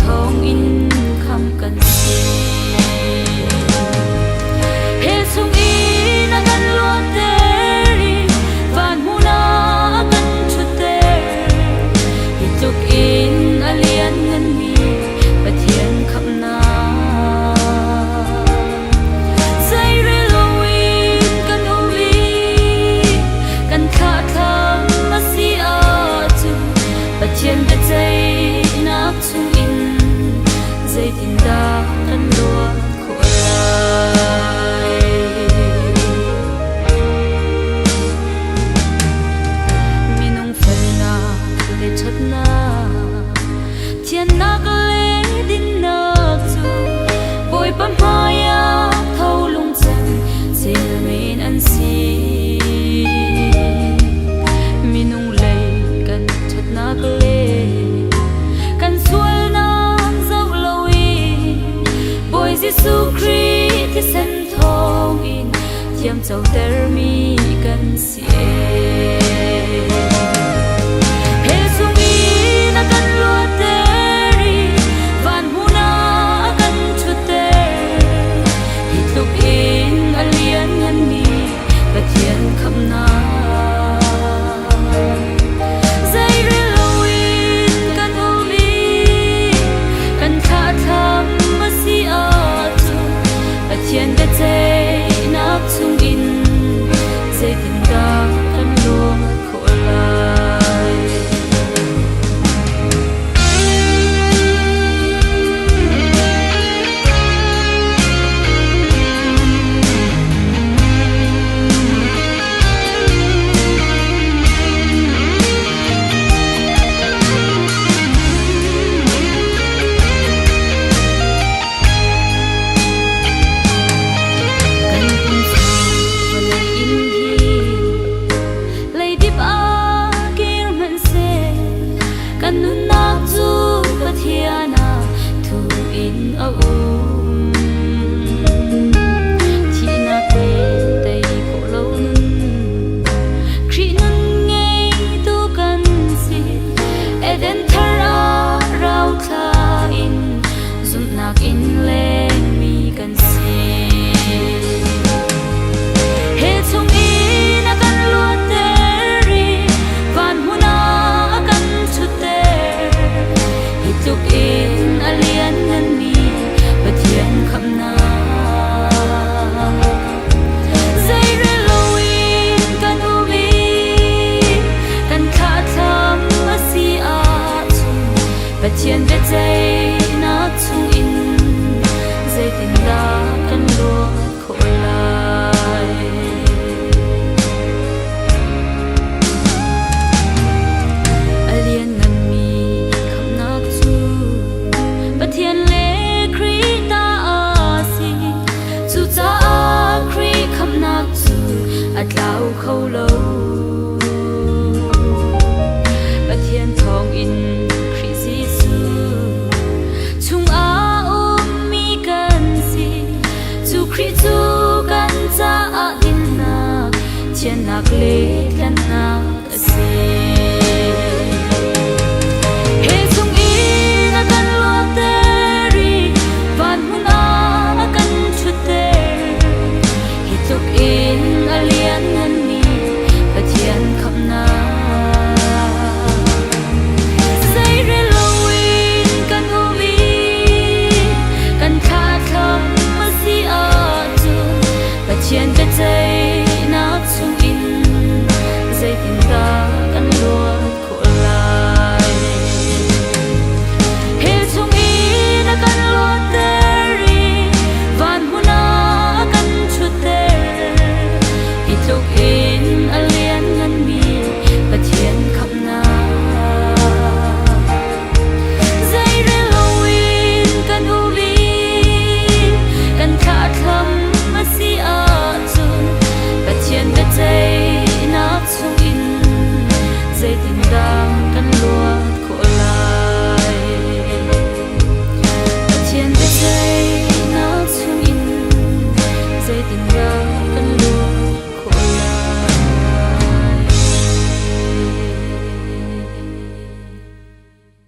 thawngin khamh kan si he sung in a kan luat teri van huna kan chute hi tuk in a liannganmi Pathian Khamhnak say relowin kan uwi kan tha tham si a tu Pathian be chei nak chung in zai tin da kan lua ko lai minung falna le chatna thian nak le din nak chu boy pam haya thau lung chan sil min an si minung lei kan chatna le kan sual na zau lowi boy Giêsu Christ thi sen thawngin thiam chau ter mi kan si he sung in a kan luat teri van huna kan chute hi tuk in a liannganmi Pathian Khamhnak zai relowin kan uvi kan tha tham si a tu Pathian be chei nak chung in zai tin da kan lua ko lai kan pun sa valai in hi lei dip a kir man se kan nu nak chu Pathian a thu in a thi nak ne dei ko lo nun khri nun ngei tu kan si eden thar a rau tha in zum nak in leng mi kan si he chung in a kan luat teri van huna kan chute hi tuk in a liannganmi Pathian Khamhnak zai relowin kan uvi kan tha tham si a chu Pathian be chei nak chung in zai tin da kan lua ko lai a liannganmi Khamhnak chu Pathian le Christ ta a si chu cha a Christ Khamhnak chu a tlau kho lo Pathian thawngin Christ Giêsu chung a mi kan si chu Christ chu kan cha a in nak thian nak le kan nak a si